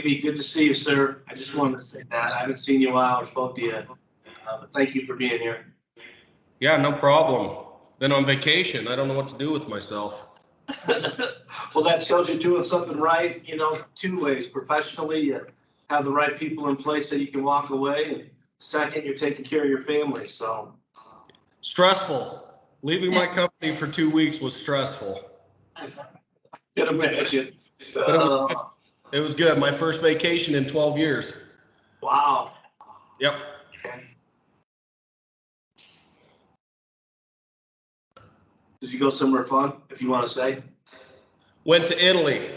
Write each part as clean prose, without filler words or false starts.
Davey, good to see you, sir. I just wanted to say that. I haven't seen you in a while or spoke to you. But thank you for being here. Yeah, no problem. Been on vacation. I don't know what to do with myself. Well, that shows you're doing something right, two ways. Professionally, you have the right people in place that you can walk away. And second, you're taking care of your family. So Stressful. Leaving my company for 2 weeks was stressful. Can imagine. But it was good. My first vacation in 12 years. Wow. Yep. Okay. Did you go somewhere fun, if you want to say? Went to Italy.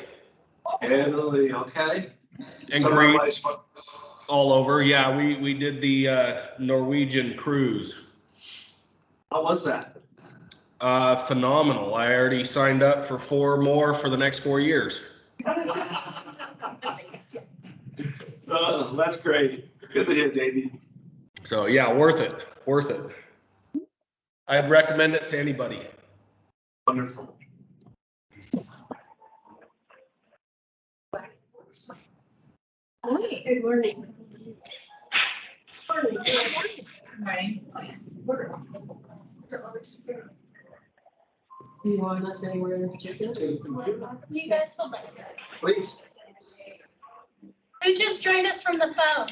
Italy, okay. And Greece. All over. Yeah, we did the Norwegian cruise. How was that? Phenomenal. I already signed up for 4 more for the next 4 years. That's great. Good to hear, Davey. So yeah, worth it. Worth it. I'd recommend it to anybody. Wonderful. Hi, good morning. Morning. You want us anywhere in particular? You guys hold on. Please. Who just joined us from the phone?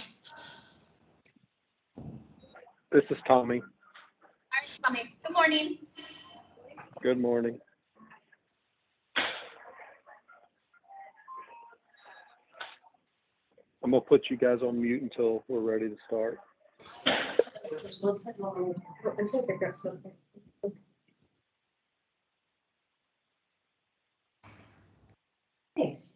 This is Tommy. All right, Tommy. Good morning. Good morning. I'm gonna put you guys on mute until we're ready to start. I think I got something. Thanks.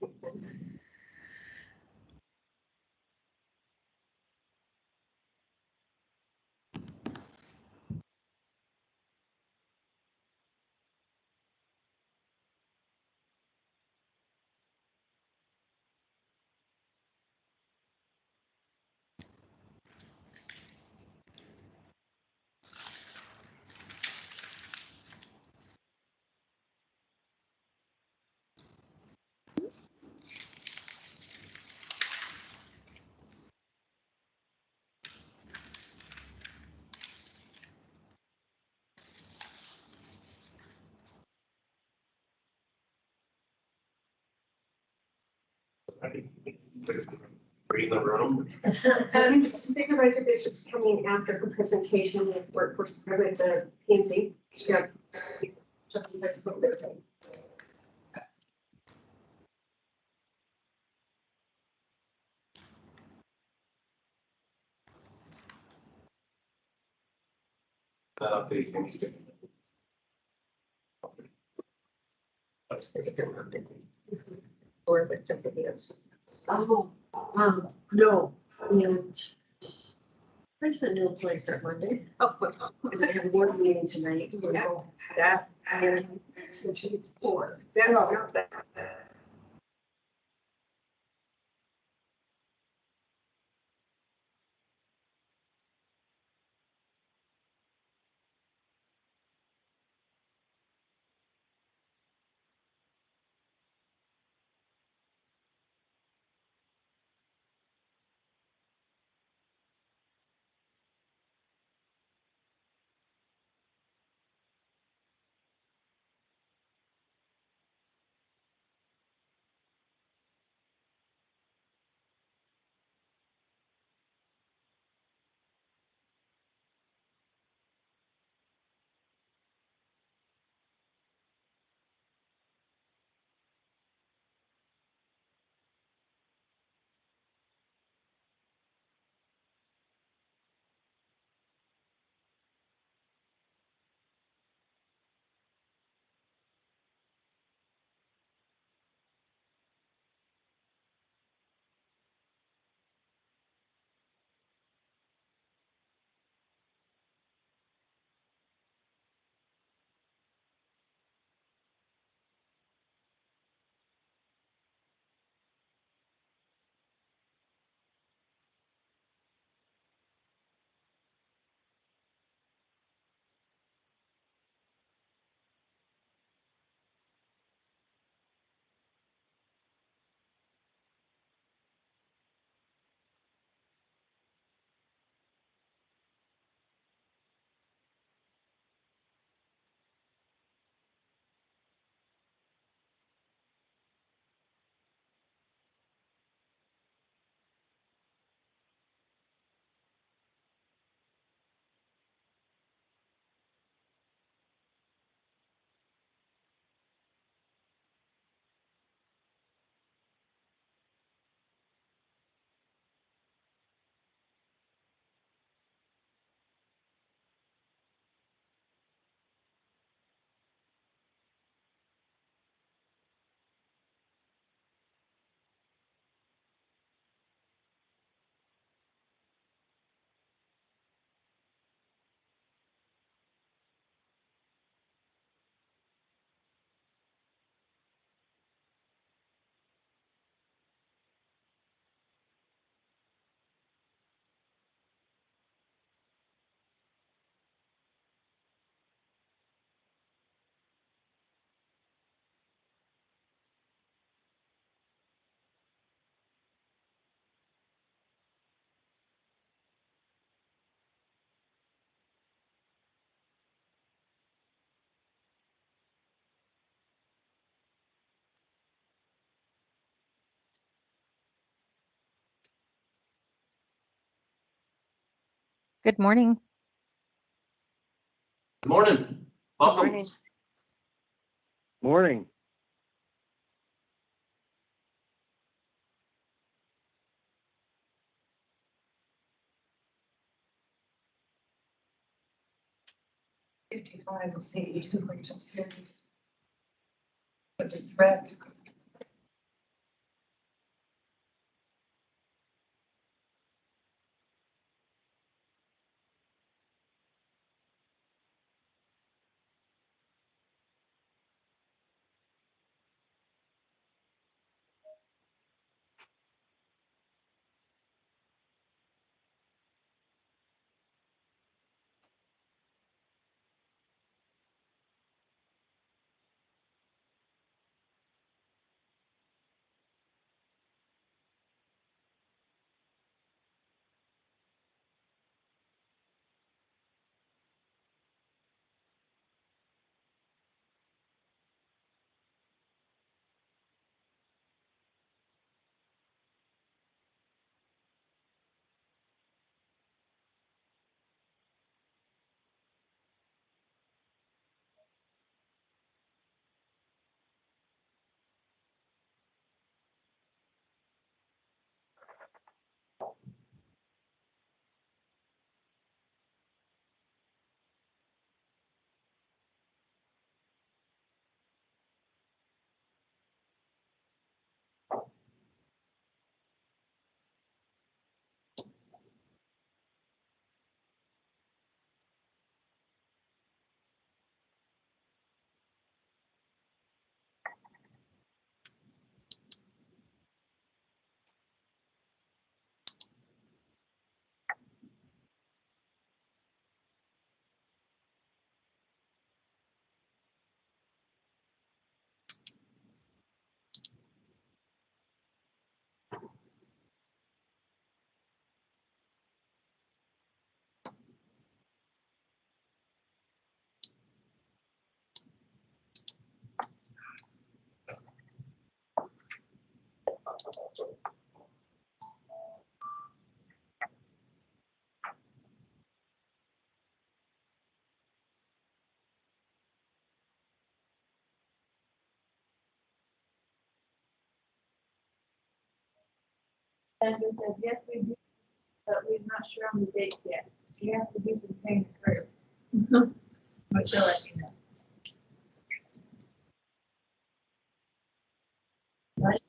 Are you in the room? Bigger reservations coming after her presentation with the PNC. Yeah. Big things. I was thinking about it. Or the videos. Oh, no, and there's a new place at Monday. Oh, and I have a board meeting tonight. So that and it's going to be 4. That's all. Good morning. Good morning. Welcome. morning. Morning. $55 to $82, which is serious. But the threat. And we said, yes, we do, but we're not sure on the date yet. You have to do the paying first. But she'll let you know. Right?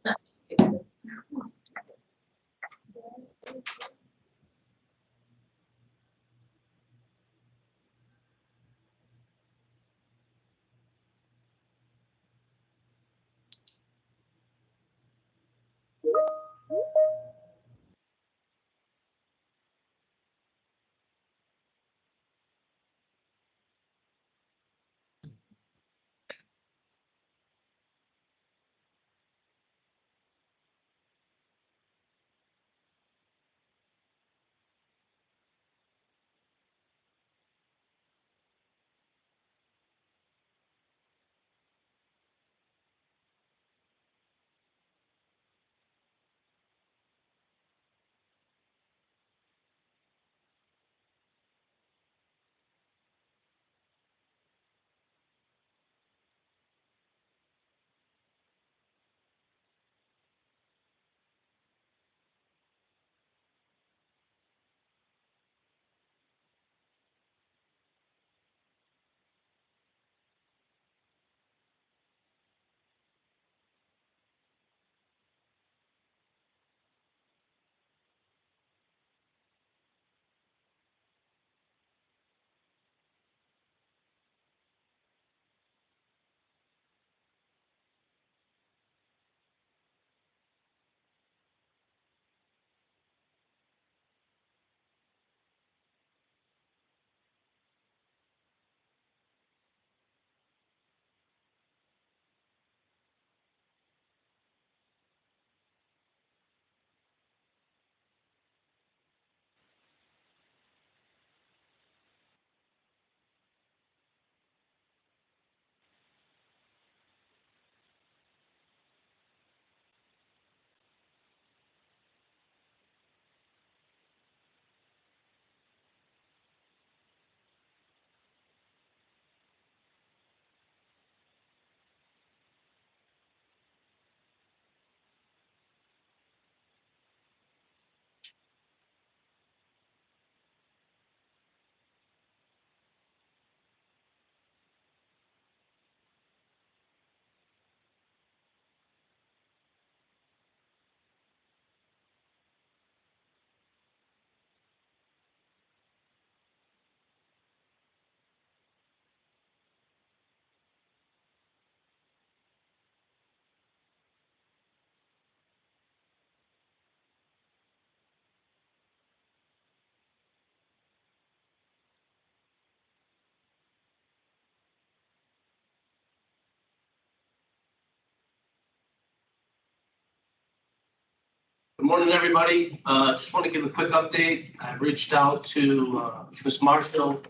morning, everybody. Just want to give a quick update. I reached out to Ms. Marshall.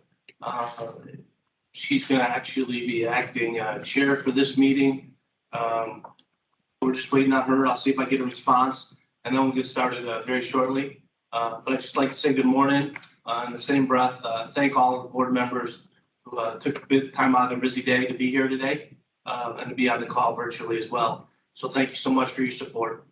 She's going to actually be acting chair for this meeting. We're just waiting on her. I'll see if I get a response, and then we'll get started very shortly. But I'd just like to say good morning. In the same breath, thank all of the board members who took a bit of time out of their busy day to be here today and to be on the call virtually as well. So thank you so much for your support.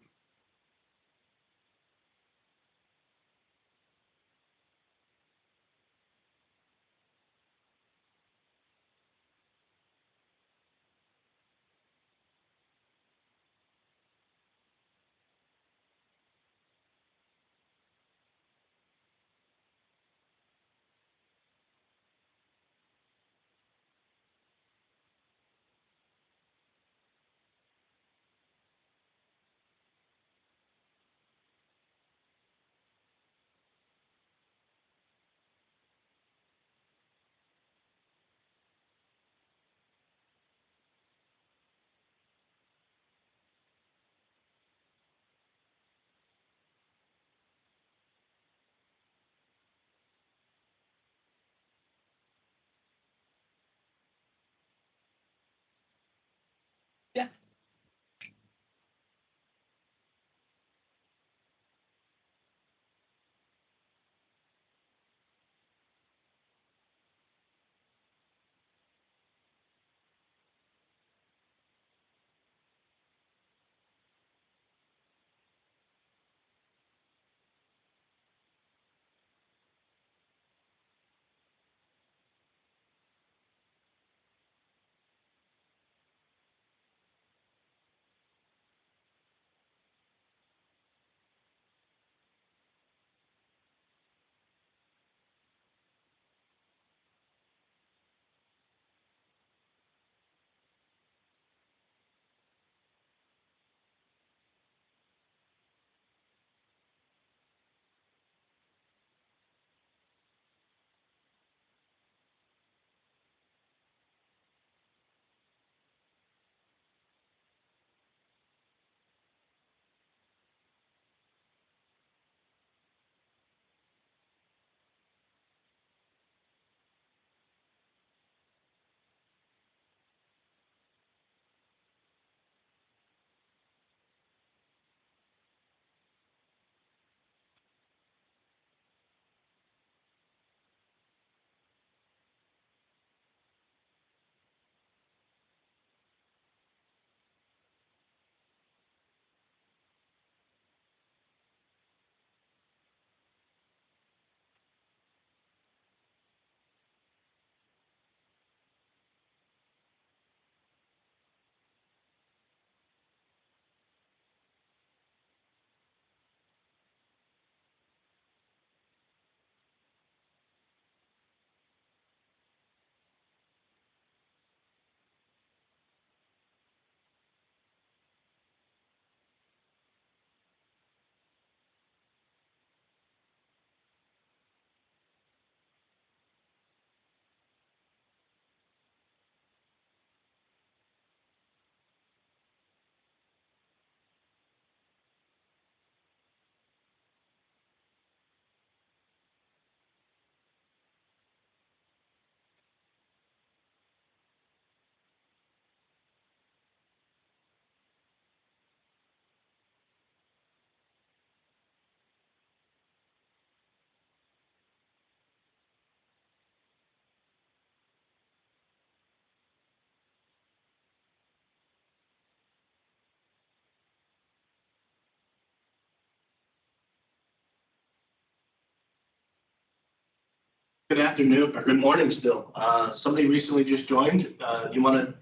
Good afternoon, or good morning still. Somebody recently just joined. You want to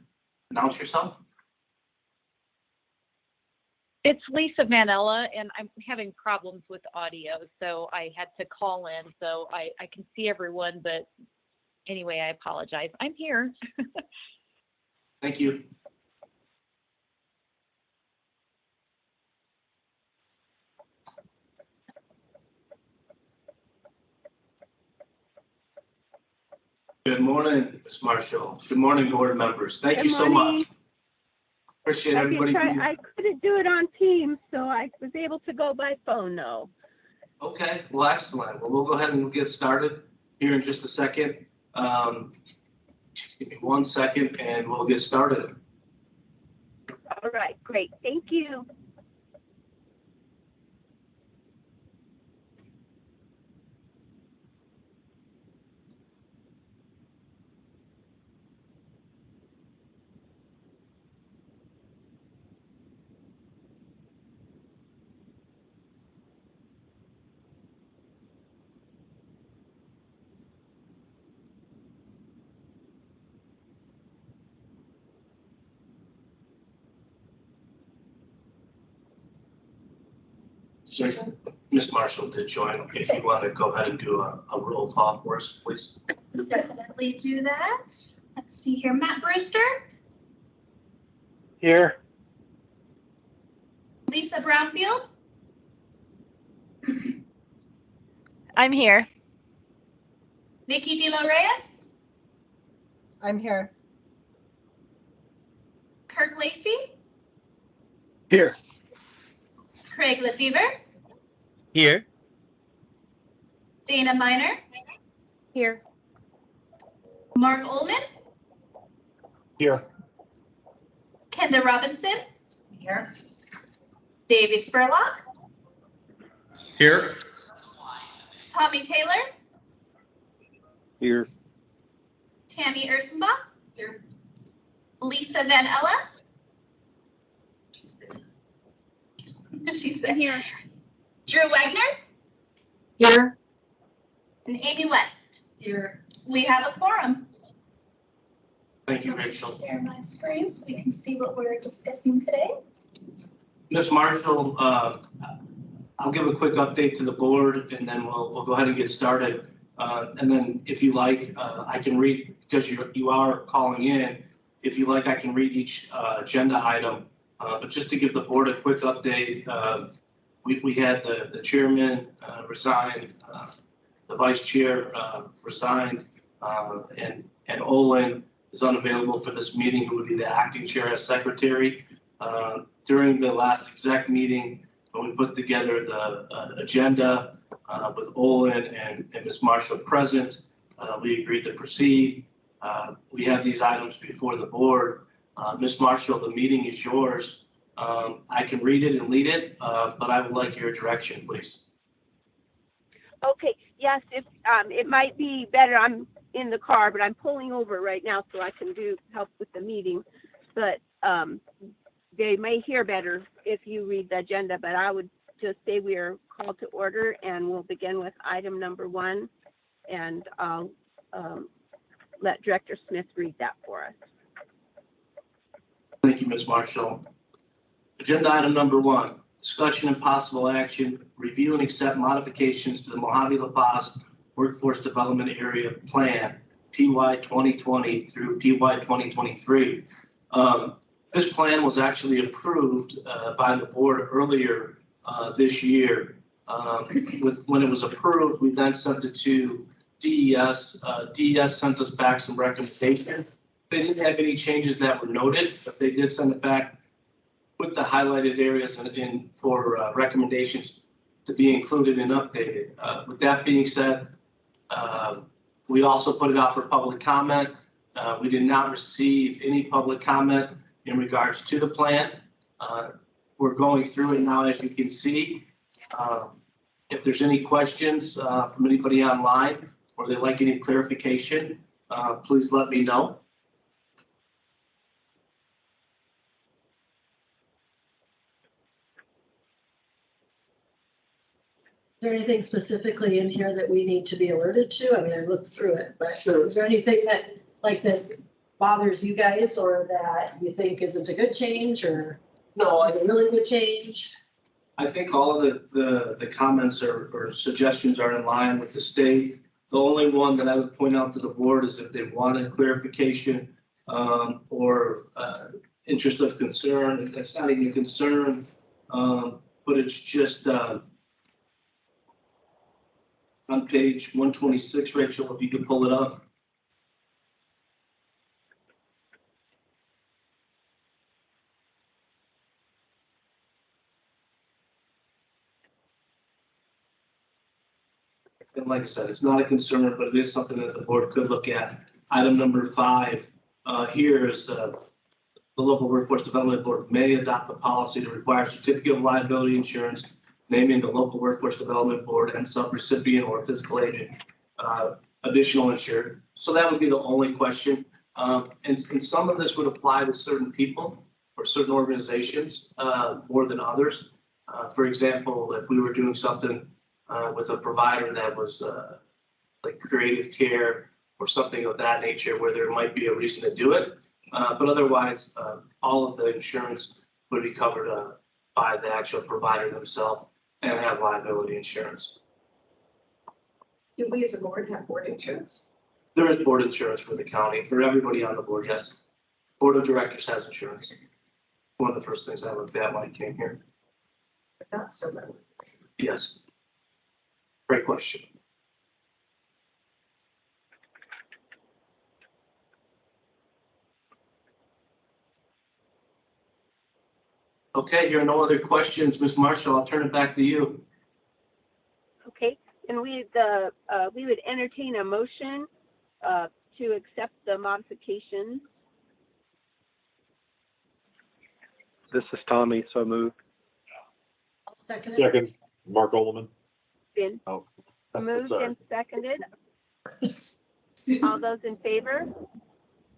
announce yourself? It's Lisa Vanella, and I'm having problems with audio, so I had to call in. So I can see everyone, but anyway, I apologize. I'm here. Thank you. Good morning, Ms. Marshall. Good morning, board members. Thank you so much. Appreciate everybody. I couldn't to do it on Teams, so I was able to go by phone though. Okay, well, excellent. Well, we'll go ahead and get started here in just a second. Just give me 1 second and we'll get started. All right, great. Thank you. So, Ms. Marshall did join. If you want to go ahead and do a roll call for us, please. Definitely do that. Let's see here. Matt Brewster, Here. Lisa Brownfield, I'm here. Nikki De La Reyes, I'm here. Kirk Lacey, Here. Craig Lefevre, Here. Dana Miner, Here. Mark Ullman, Here. Kenda Robinson, Here. Davey Spurlock, Here. Tommy Taylor, Here. Tammy Ersenbach, here. Lisa Van Ella. She said Here. Drew Wagner Here. and Amy West. Here. We have a quorum. Thank you, Rachel. Share my screen so we can see what we're discussing today. Ms. Marshall, I'll give a quick update to the board and then we'll go ahead and get started. And then if you like, I can read, because you are calling in, if you like, I can read each agenda item. But just to give the board a quick update, we had the chairman resign, the vice chair resigned, and Olin is unavailable for this meeting, who would be the acting chair as secretary. During the last exec meeting, when we put together the agenda with Olin and Ms. Marshall present, we agreed to proceed. We have these items before the board. Ms. Marshall, the meeting is yours. I can read it and lead it, but I would like your direction, please. Okay, yes, if it might be better. I'm in the car, but I'm pulling over right now so I can help with the meeting. But they may hear better if you read the agenda, but I would just say we are called to order and we'll begin with item number 1. And I'll let Director Smith read that for us. Thank you, Ms. Marshall. Agenda item number 1, discussion and possible action, review and accept modifications to the Mojave La Paz Workforce Development Area Plan, PY 2020 through PY 2023. This plan was actually approved by the board earlier this year. When it was approved, we then sent it to DES. DES sent us back some recommendations. They didn't have any changes that were noted, but they did send it back with the highlighted areas and for recommendations to be included and updated. With that being said, we also put it out for public comment. We did not receive any public comment in regards to the plan. We're going through it now, as you can see. If there's any questions from anybody online or they'd like any clarification, please let me know. Is there anything specifically in here that we need to be alerted to? I mean, I looked through it, but Sure. is there anything that bothers you guys or that you think isn't a good change or No, like a really good change? I think all of the comments or suggestions are in line with the state. The only one that I would point out to the board is if they wanted clarification or interest of concern. That's not even a concern, but it's just on page 126, Rachel, if you could pull it up. And like I said, it's not a concern, but it is something that the board could look at. Item number 5 here is the local workforce development board may adopt a policy to require certificate of liability insurance, naming the local workforce development board and subrecipient or physical agent additional insured. So that would be the only question. And some of this would apply to certain people or certain organizations more than others. For example, if we were doing something with a provider that was like creative care or something of that nature where there might be a reason to do it. But otherwise, all of the insurance would be covered by the actual provider themselves and have liability insurance. Do we as a board have board insurance? There is board insurance for the county, for everybody on the board, yes. Board of directors has insurance. One of the first things I looked at when I came here. Not so much. Yes. Great question. Okay, here are no other questions. Ms. Marshall, I'll turn it back to you. Okay, and we would entertain a motion to accept the modifications. This is Tommy, so moved. I'll second it. Second, Mark Olman. Been Oh, moved sorry. and seconded. All those in favor?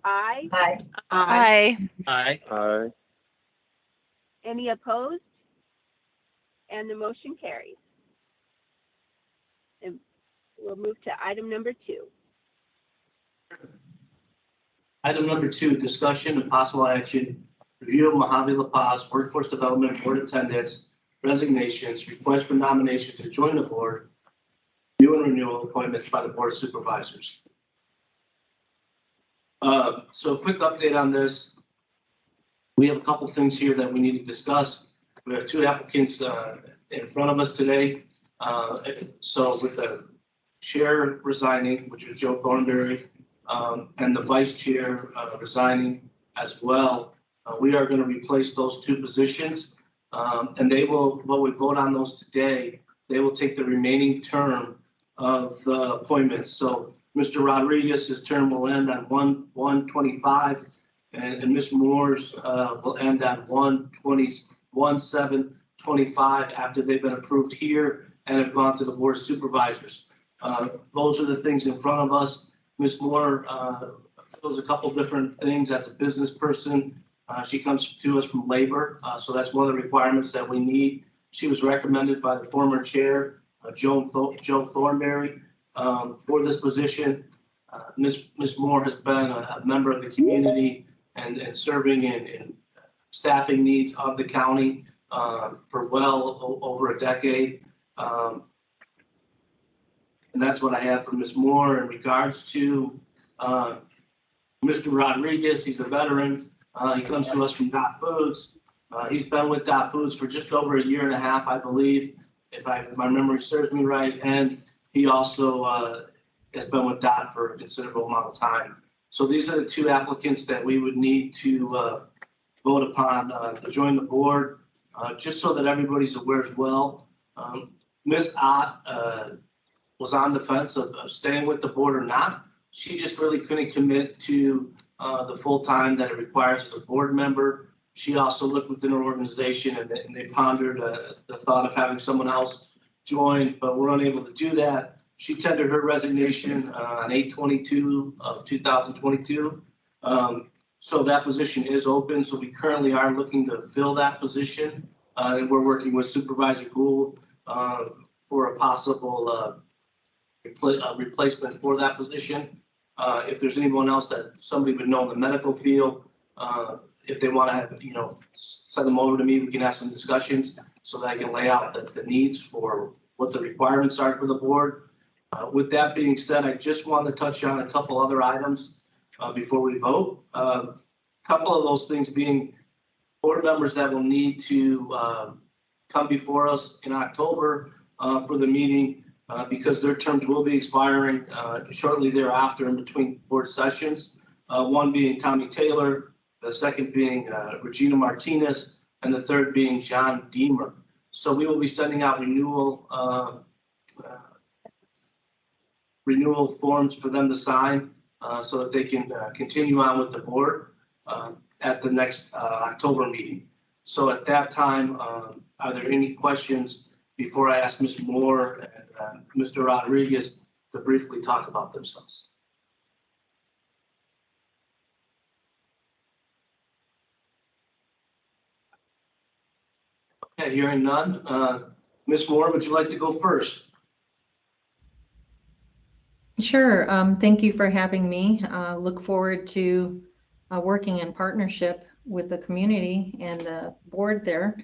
Aye. Aye. Aye. Aye. Aye. Any opposed? And the motion carries. And we'll move to item number 2. Item number 2, discussion and possible action, review of Mojave La Paz Workforce Development Board attendance, resignations, request for nomination to join the board, new and renewal appointments by the Board of Supervisors. So a quick update on this. We have a couple things here that we need to discuss. We have 2 applicants in front of us today. So with the chair resigning, which is Joe Thornberry, and the vice chair resigning as well, we are going to replace those 2 positions. And they will, when we vote on those today, they will take the remaining term of the appointments. So Mr. Rodriguez's term will end on 1/1/25, and Ms. Moore's will end on 1/7/25 after they've been approved here and have gone to the Board of Supervisors. Those are the things in front of us. Ms. Moore does a couple different things as a business person. She comes to us from labor, so that's one of the requirements that we need. She was recommended by the former chair, Joe Thornberry, for this position. Ms. Moore has been a member of the community and serving in staffing needs of the county for well over a decade. And that's what I have for Ms. Moore. In regards to Mr. Rodriguez, he's a veteran. He comes to us from Dot Foods. He's been with Dot Foods for just over 1.5 years, I believe, if my memory serves me right. And he also has been with Dot for a considerable amount of time. So these are the 2 applicants that we would need to vote upon to join the board, just so that everybody's aware as well. Ms. Ott was on the fence of staying with the board or not. She just really couldn't commit to the full time that it requires as a board member. She also looked within her organization and they pondered the thought of having someone else join, but we're unable to do that. She tendered her resignation on 8/22/2022. So that position is open. So we currently are looking to fill that position. And we're working with Supervisor Gould for a possible replacement for that position. If there's anyone else that somebody would know in the medical field, if they want to have, send them over to me, we can have some discussions so that I can lay out the needs for what the requirements are for the board. With that being said, I just want to touch on a couple other items before we vote. A couple of those things being board members that will need to come before us in October for the meeting because their terms will be expiring shortly thereafter in between board sessions. One being Tommy Taylor, the second being Regina Martinez, and the third being John Deemer. So we will be sending out renewal renewal forms for them to sign so that they can continue on with the board at the next October meeting. So at that time, are there any questions before I ask Ms. Moore and Mr. Rodriguez to briefly talk about themselves? Okay, hearing none. Ms. Moore, would you like to go first? Sure. Thank you for having me. Look forward to working in partnership with the community and the board there.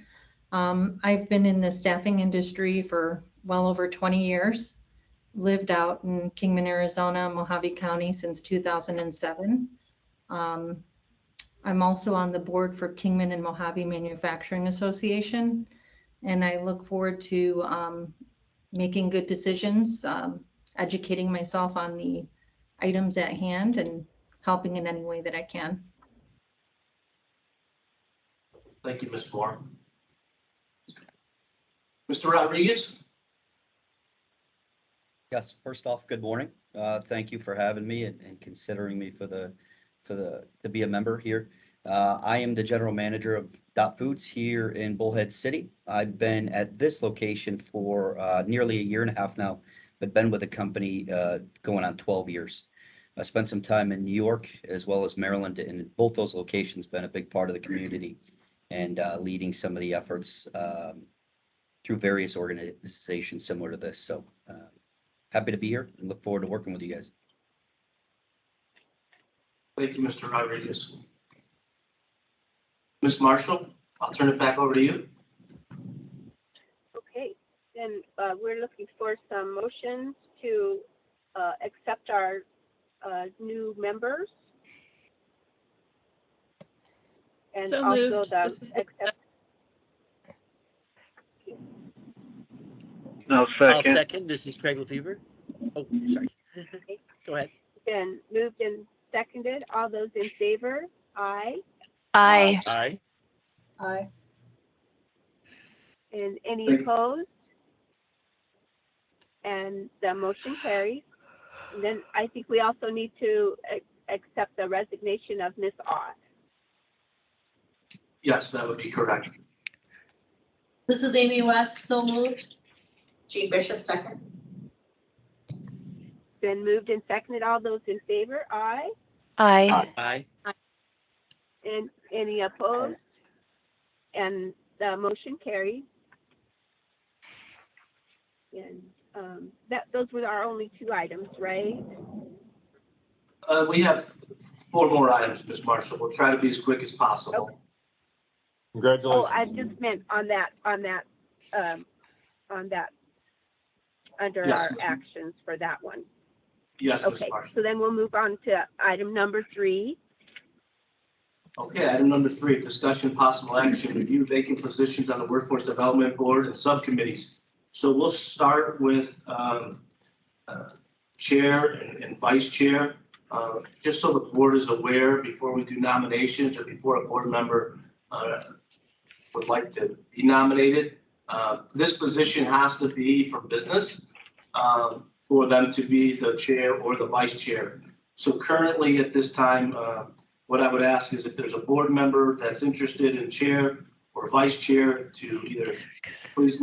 I've been in the staffing industry for well over 20 years, lived out in Kingman, Arizona, Mojave County since 2007. I'm also on the board for Kingman and Mojave Manufacturing Association, and I look forward to making good decisions, educating myself on the items at hand, and helping in any way that I can. Thank you, Ms. Moore. Mr. Rodriguez? Yes, first off, good morning. Thank you for having me and considering me to be a member here. I am the general manager of Dot Foods here in Bullhead City. I've been at this location for nearly a year and a half now, but been with the company going on 12 years. I spent some time in New York as well as Maryland, and both those locations been a big part of the community and leading some of the efforts through various organizations similar to this. So happy to be here and look forward to working with you guys. Thank you, Mr. Rodriguez. Ms. Marshall, I'll turn it back over to you. Okay, then we're looking for some motions to accept our new members. And So also moved. the This is the- accept. No, I'll second. second. This is Craig Lefevre. Oh, sorry. Go ahead. Then moved and seconded. All those in favor? Aye. Aye. Aye. Aye. And any Thank you. opposed? And the motion carries. And then I think we also need to accept the resignation of Ms. Ott. Yes, that would be correct. This is Amy West, so moved. Jean Bishop, second. Then moved and seconded. All those in favor? Aye. Aye. Aye. And any opposed? And the motion carries. And those were our only two items, right? We have 4 more items, Ms. Marshall. We'll try to be as quick as possible. Okay. Oh, Congratulations. I just meant on that, under Yes, our Ms. actions for that one. Yes, Ms. Okay, Marshall. so then we'll move on to item number 3. Okay, item number 3, discussion possible action, review vacant positions on the Workforce Development Board and subcommittees. So we'll start with chair and vice chair. Just so the board is aware, before we do nominations or before a board member would like to be nominated, this position has to be for business for them to be the chair or the vice chair. So currently at this time, what I would ask is if there's a board member that's interested in chair or vice chair to either please,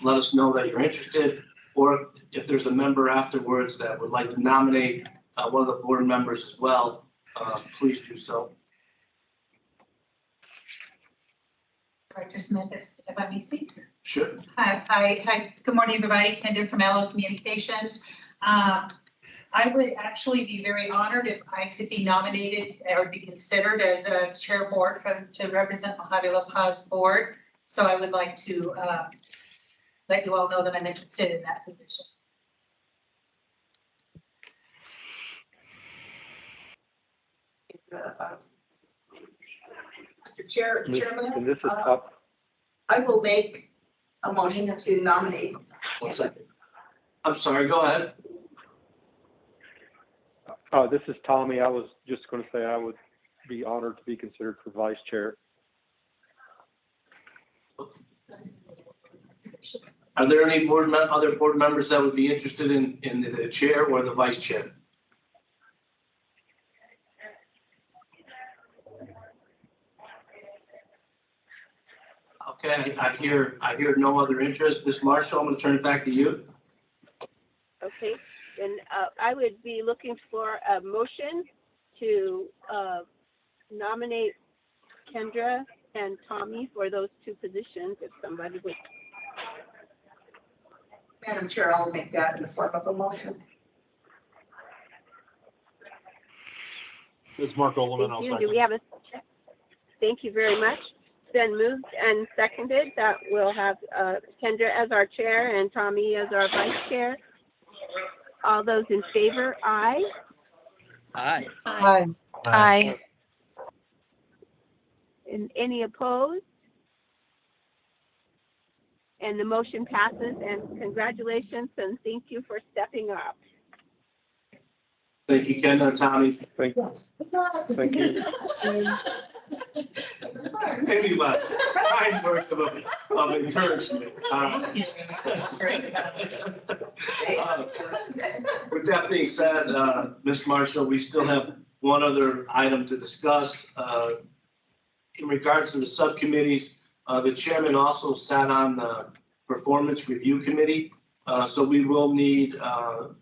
let us know that you're interested, or if there's a member afterwards that would like to nominate one of the board members as well, please do so. Director Smith, if I may speak. Sure. Hi. Good morning, everybody. Tender from Allo Communications. I would actually be very honored if I could be nominated or be considered as a chair board to represent Mojave La Paz board. So I would like to let you all know that I'm interested in that position. Mr. Chairman, And this is up. I will make a motion to nominate. I'm sorry, go ahead. This is Tommy. I was just going to say I would be honored to be considered for vice chair. Are there any other board members that would be interested in the chair or the vice chair? Okay, I hear no other interest. Ms. Marshall, I'm going to turn it back to you. Okay, then I would be looking for a motion to nominate Kendra and Tommy for those two positions, if somebody would. Madam Chair, I'll make that in the form of a motion. It's Mark Olman. Thank you. Do we have a, thank you very much. It's been moved and seconded that we'll have Kendra as our chair and Tommy as our vice chair. All those in favor, aye. Aye. Aye. Aye. And any opposed? And the motion passes, and congratulations and thank you for stepping up. Thank you, Ken and Tommy. Thank you. Maybe less. Kind word of encouragement. With that being said, Ms. Marshall, we still have one other item to discuss. In regards to the subcommittees, the chairman also sat on the performance review committee. So we will need to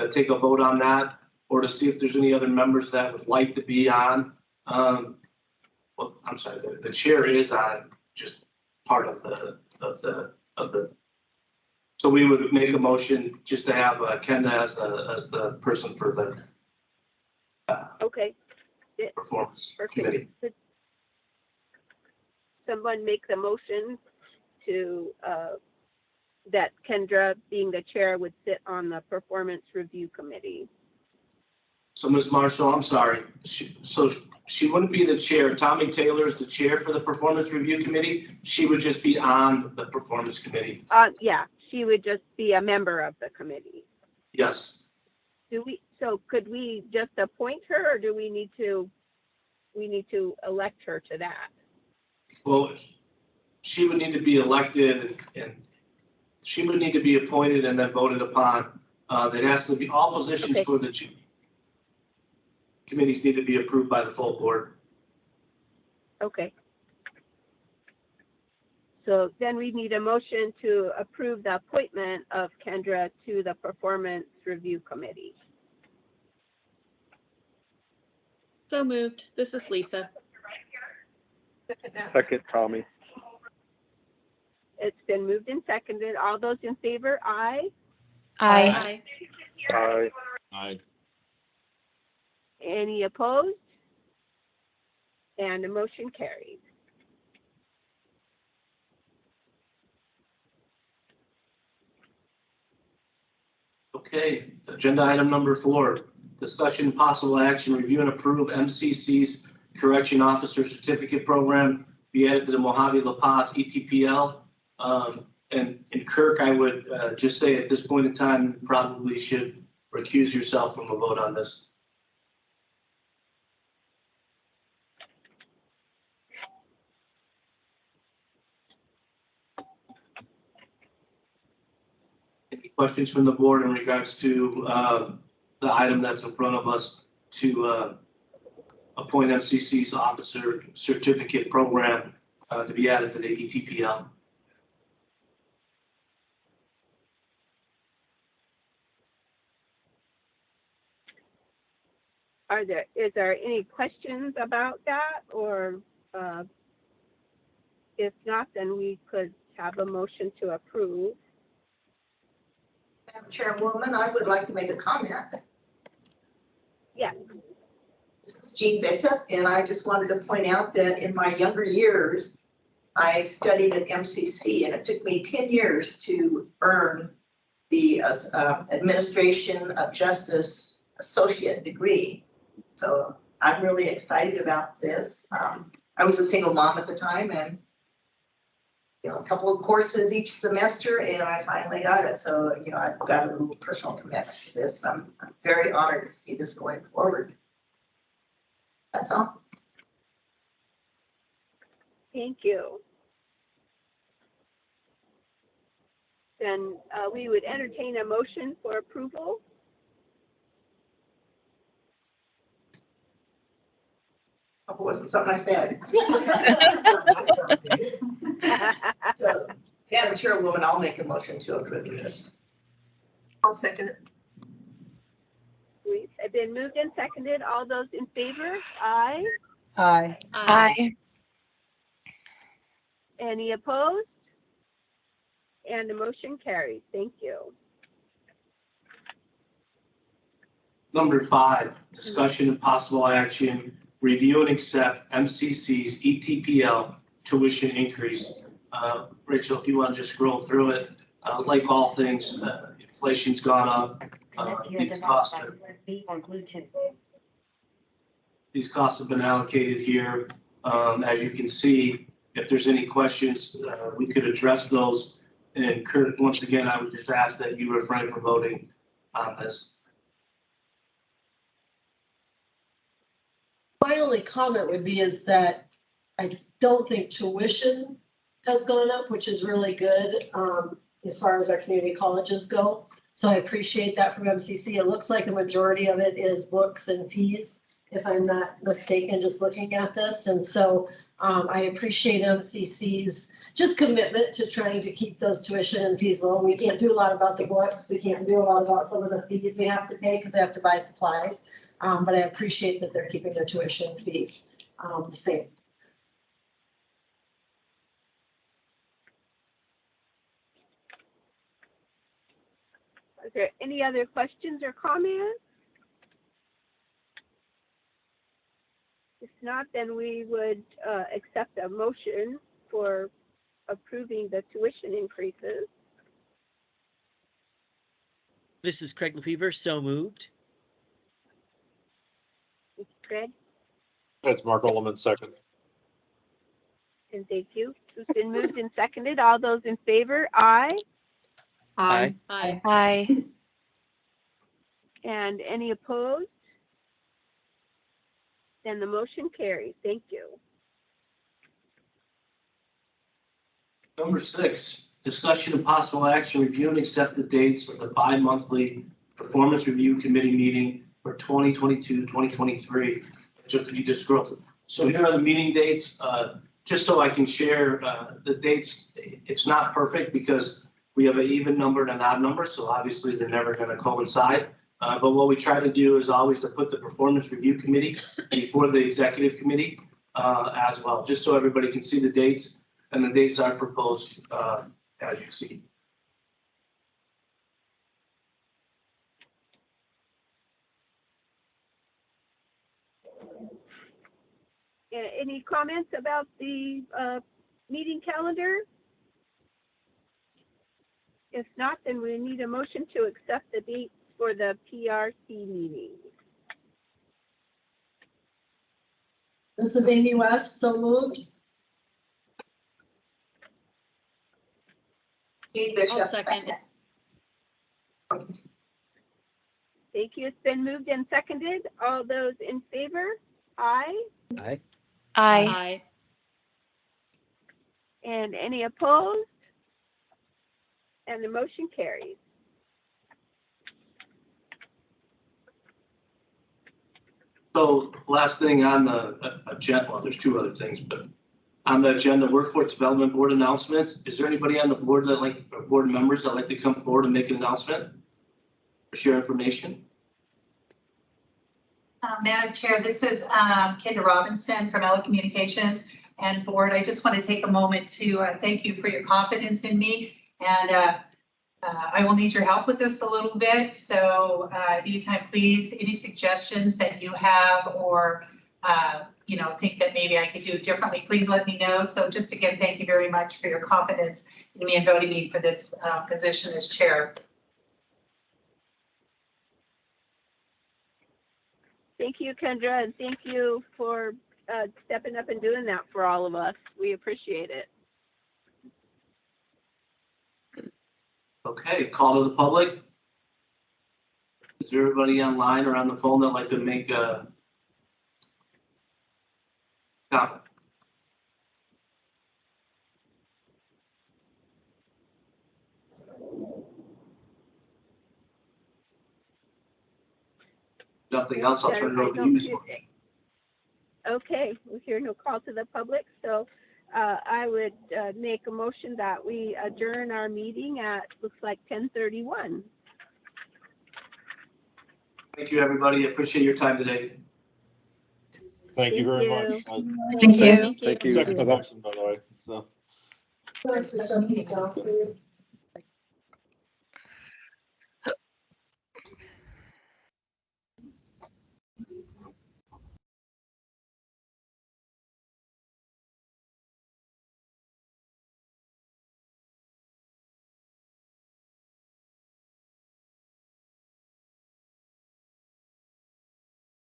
take a vote on that, or to see if there's any other members that would like to be on. Well, I'm sorry, the chair is on just part of the. So we would make a motion just to have Kenda as the person for the Okay. performance Perfect. committee. Could someone make the motion to that Kendra, being the chair, would sit on the performance review committee? So Ms. Marshall, I'm sorry. She wouldn't be the chair. Tommy Taylor is the chair for the performance review committee. She would just be on the performance committee. Yeah, she would just be a member of the committee. Yes. So could we just appoint her, or do we need to elect her to that? Well, she would need to be elected and she would need to be appointed and then voted upon. There has to be all positions for the committees need to be approved by the full board. Okay. So then we need a motion to approve the appointment of Kendra to the performance review committee. So moved. This is Lisa. Second, Tommy. It's been moved and seconded. All those in favor, aye. Aye. Aye. Aye. Any opposed? And the motion carries. Okay, agenda item number 4, discussion and possible action, review and approve MCC's correction officer certificate program be added to the Mojave La Paz ETPL. And Kirk, I would just say at this point in time, you probably should recuse yourself from a vote on this. Any questions from the board in regards to the item that's in front of us to appoint MCC's officer certificate program to be added to the ETPL? Is there any questions about that, or if not, then we could have a motion to approve. Madam Chairwoman, I would like to make a comment. Yes. This is Jean Bishop, and I just wanted to point out that in my younger years, I studied at MCC, and it took me 10 years to earn the Administration of Justice Associate degree. So I'm really excited about this. I was a single mom at the time, and a couple of courses each semester, and I finally got it. So, I've got a little personal commitment to this. I'm very honored to see this going forward. That's all. Thank you. then we would entertain a motion for approval. It wasn't something I said. So, Madam Chairwoman, I'll make a motion to approve this. I'll second it. It's been moved and seconded. All those in favor? Aye. Aye. Aye. Any opposed? And the motion carries. Thank you. Number 5, discussion and possible action, review and accept MCC's ETPL tuition increase. Rachel, if you want to just scroll through it, like all things, inflation's gone up. These costs have been allocated here. As you can see, if there's any questions, we could address those. And Kurt, once again, I would just ask that you refrain from voting on this. My only comment would be is that I don't think tuition has gone up, which is really good as far as our community colleges go. So I appreciate that from MCC. It looks like a majority of it is books and fees, if I'm not mistaken, just looking at this. And so I appreciate MCC's just commitment to trying to keep those tuition and fees low. We can't do a lot about the books. We can't do a lot about some of the fees we have to pay because they have to buy supplies. But I appreciate that they're keeping their tuition fees the same. Is there any other questions or comments? If not, then we would accept a motion for approving the tuition increases. This is Craig Lefevre, so moved. Craig, That's Mark Ullman, second. and thank you. It's been moved and seconded. All those in favor? Aye. Aye. Aye. Aye. And any opposed? Then the motion carries. Thank you. Number 6, discussion and possible action, review and accept the dates of the bi-monthly performance review committee meeting for 2022-2023. So could you just scroll through? So here are the meeting dates, just so I can share the dates. It's not perfect because we have an even number and an odd number, so obviously they're never going to coincide. But what we try to do is always to put the performance review committee before the executive committee as well, just so everybody can see the dates. And the dates are proposed, as you see. Any comments about the meeting calendar? If not, then we need a motion to accept the dates for the PRC meeting. This is Amy West, so moved. I'll second. Thank you. It's been moved and seconded. All those in favor? Aye. Aye. Aye. And any opposed? And the motion carries. So last thing on the agenda, well, there's 2 other things, but on the agenda, Workforce Development Board announcements. Is there anybody on the board that or board members that like to come forward and make an announcement or share information? Madam Chair, this is Kendra Robinson from Ella Communications and Board. I just want to take a moment to thank you for your confidence in me. And I will need your help with this a little bit. So anytime, please, any suggestions that you have or think that maybe I could do it differently, please let me know. So just again, thank you very much for your confidence in me and voting me for this position as chair. Thank you, Kendra, and thank you for stepping up and doing that for all of us. We appreciate it. Okay, call to the public. Is there everybody online or on the phone that'd like to make a comment? Nothing else, I'll Yeah, turn it I over to don't you, Ms. see- Marsh. Okay, we hear no call to the public, so I would make a motion that we adjourn our meeting at, looks like 10:31. Thank you, everybody. I appreciate your time today. Thank you very you. much. Thank you. Thank you. Second motion, by the way, so.